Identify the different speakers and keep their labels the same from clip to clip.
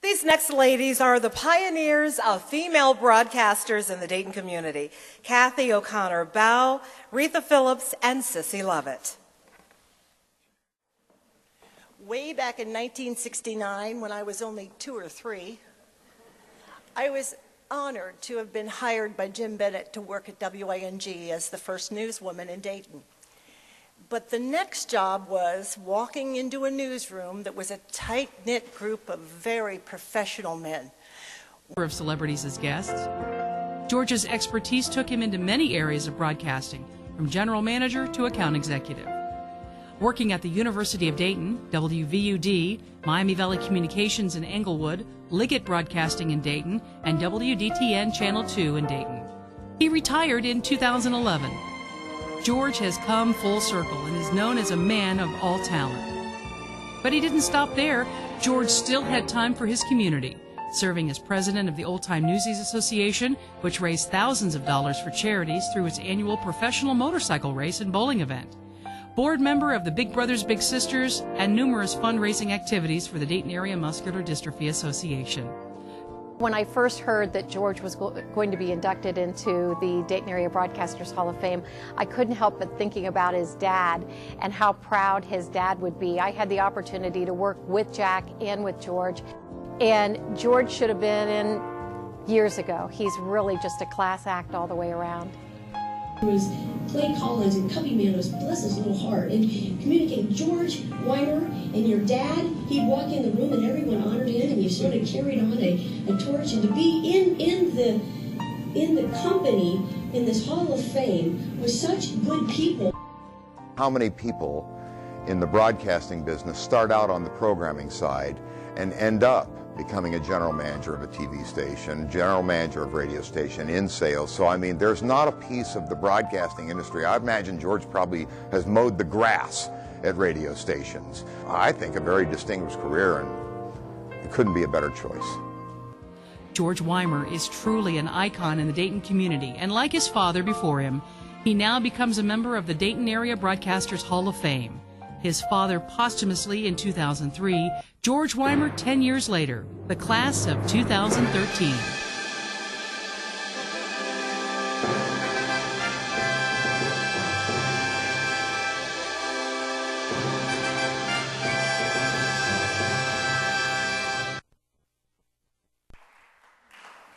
Speaker 1: These next ladies are the pioneers of female broadcasters in the Dayton community: Kathy O'Connor Bow, Retha Phillips, and Sissy Lovett.
Speaker 2: Way back in 1969, when I was only 2 or 3, I was honored to have been hired by Jim Bennett to work at WING as the first newswoman in Dayton. But the next job was walking into a newsroom that was a tight-knit group of very professional men.
Speaker 3: Of celebrities as guests. George's expertise took him into many areas of broadcasting, from general manager to account executive. Working at the University of Dayton, WVUD, Miami Valley Communications in Englewood, Liggett Broadcasting in Dayton, and WDTN Channel 2 in Dayton. He retired in 2011. George has come full circle and is known as a man of all talent. But he didn't stop there. George still had time for his community, serving as president of the Old Time Newsies Association, which raised thousands of dollars for charities through its annual professional motorcycle race and bowling event. Board member of the Big Brothers Big Sisters, and numerous fundraising activities for the Dayton Area Muscular Dystrophy Association.
Speaker 4: When I first heard that George was going to be inducted into the Dayton Area Broadcasters Hall of Fame, I couldn't help but thinking about his dad and how proud his dad would be. I had the opportunity to work with Jack and with George, and George should have been in years ago. He's really just a class act all the way around.
Speaker 5: There was Clay Collins and Cubby Man was, bless his little heart, and communicating George Wymer and your dad. He'd walk in the room and everyone honored him, and you sort of carried on a torch. And to be in the company in this Hall of Fame with such good people.
Speaker 6: How many people in the broadcasting business start out on the programming side and end up becoming a general manager of a TV station, general manager of a radio station, in sales? So I mean, there's not a piece of the broadcasting industry. I imagine George probably has mowed the grass at radio stations. I think a very distinguished career, and it couldn't be a better choice.
Speaker 3: George Wymer is truly an icon in the Dayton community, and like his father before him, he now becomes a member of the Dayton Area Broadcasters Hall of Fame. His father posthumously in 2003, George Wymer 10 years later, the class of 2013.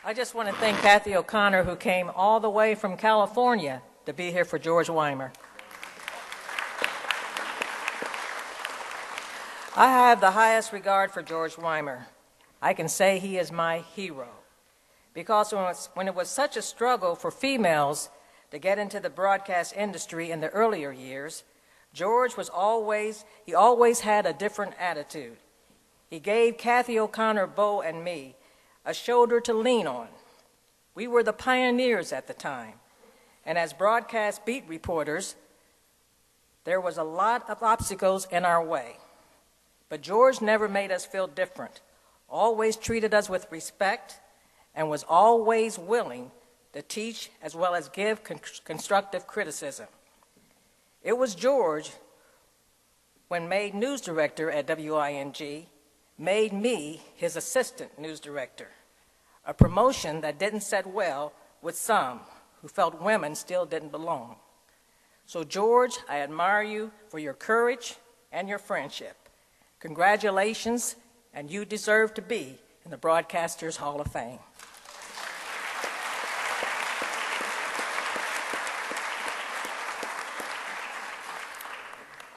Speaker 7: I just want to thank Kathy O'Connor, who came all the way from California to be here for George Wymer. I have the highest regard for George Wymer. I can say he is my hero, because when it was such a struggle for females to get into the broadcast industry in the earlier years, George always had a different attitude. He gave Kathy O'Connor Bow and me a shoulder to lean on. We were the pioneers at the time, and as broadcast beat reporters, there was a lot of obstacles in our way. But George never made us feel different, always treated us with respect, and was always willing to teach as well as give constructive criticism. It was George, when made news director at WING, made me his assistant news director, a promotion that didn't sit well with some who felt women still didn't belong. So George, I admire you for your courage and your friendship. Congratulations, and you deserve to be in the Broadcasters Hall of Fame.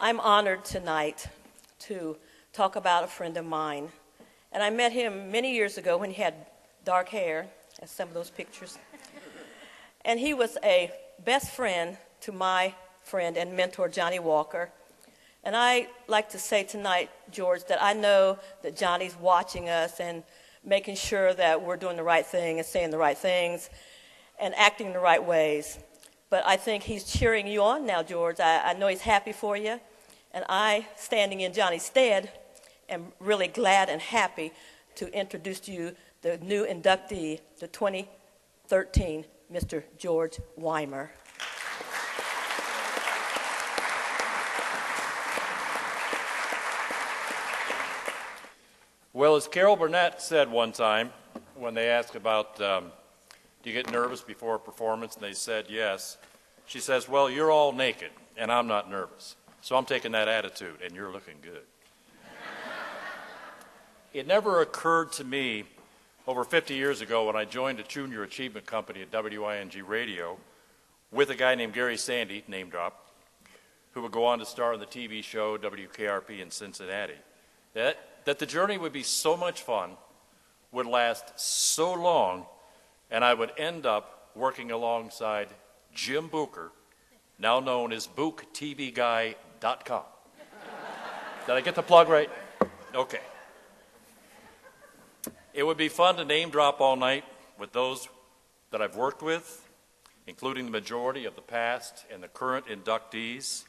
Speaker 2: I'm honored tonight to talk about a friend of mine. And I met him many years ago when he had dark hair, as some of those pictures. And he was a best friend to my friend and mentor, Johnny Walker. And I like to say tonight, George, that I know that Johnny's watching us and making sure that we're doing the right thing and saying the right things and acting in the right ways. But I think he's cheering you on now, George. I know he's happy for you. And I, standing in Johnny's stead, am really glad and happy to introduce to you the new inductee, the 2013 Mr. George Wymer.
Speaker 8: Well, as Carol Burnett said one time when they asked about, do you get nervous before a performance, and they said yes, she says, well, you're all naked, and I'm not nervous. So I'm taking that attitude, and you're looking good. It never occurred to me over 50 years ago when I joined a junior achievement company at WING Radio with a guy named Gary Sandy, name drop, who would go on to star in the TV show WKRP in Cincinnati, that the journey would be so much fun, would last so long, and I would end up working alongside Jim Booker, now known as BookTVGuy.com. Did I get the plug right? Okay. It would be fun to name drop all night with those that I've worked with, including the majority of the past and the current inductees,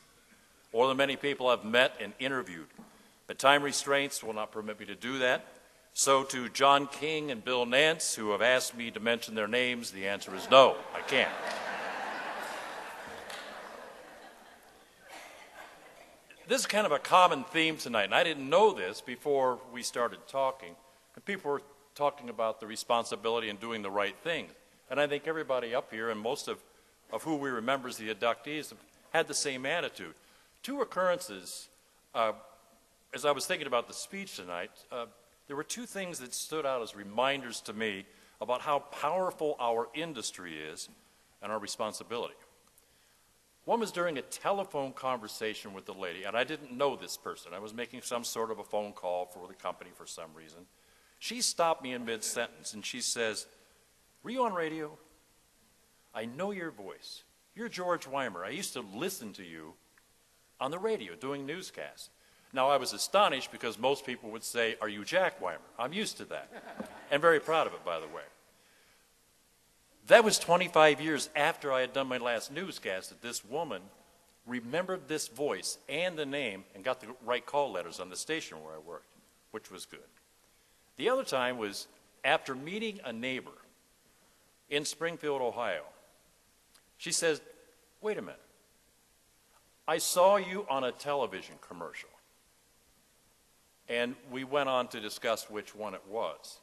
Speaker 8: or the many people I've met and interviewed. But time restraints will not permit me to do that. So to John King and Bill Nance, who have asked me to mention their names, the answer is no, I can't. This is kind of a common theme tonight, and I didn't know this before we started talking. And people were talking about the responsibility in doing the right thing. And I think everybody up here, and most of who we remember as the inductees, have had the same attitude. Two occurrences, as I was thinking about the speech tonight, there were two things that stood out as reminders to me about how powerful our industry is and our responsibility. One was during a telephone conversation with a lady, and I didn't know this person. I was making some sort of a phone call for the company for some reason. She stopped me in mid-sentence, and she says, were you on radio? I know your voice. You're George Wymer. I used to listen to you on the radio doing newscasts. Now, I was astonished because most people would say, are you Jack Wymer? I'm used to that, and very proud of it, by the way. That was 25 years after I had done my last newscast that this woman remembered this voice and the name and got the right call letters on the station where I worked, which was good. The other time was after meeting a neighbor in Springfield, Ohio. She says, wait a minute. I saw you on a television commercial. And we went on to discuss which one it was.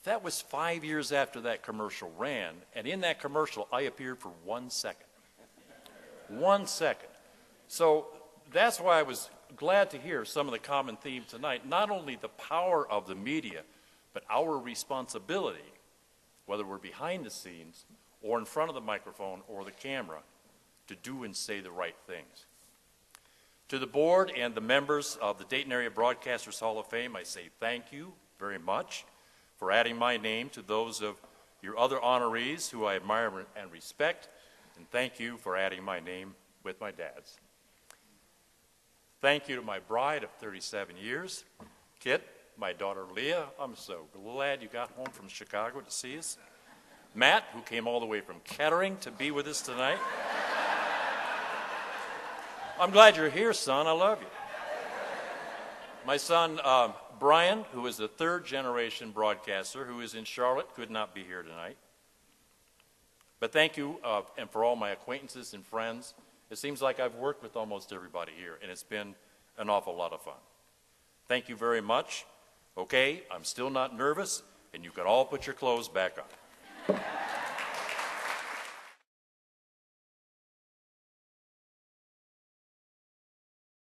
Speaker 8: That was 5 years after that commercial ran, and in that commercial, I appeared for 1 second. 1 second. So that's why I was glad to hear some of the common themes tonight, not only the power of the media, but our responsibility, whether we're behind the scenes or in front of the microphone or the camera, to do and say the right things. To the board and the members of the Dayton Area Broadcasters Hall of Fame, I say thank you very much for adding my name to those of your other honorees who I admire and respect, and thank you for adding my name with my dad's. Thank you to my bride of 37 years, Kit, my daughter Leah. I'm so glad you got home from Chicago to see us. Matt, who came all the way from Kettering to be with us tonight. I'm glad you're here, son. I love you. My son, Brian, who is a third-generation broadcaster, who is in Charlotte, could not be here tonight. But thank you, and for all my acquaintances and friends. It seems like I've worked with almost everybody here, and it's been an awful lot of fun. Thank you very much. Okay, I'm still not nervous, and you can all put your clothes back on.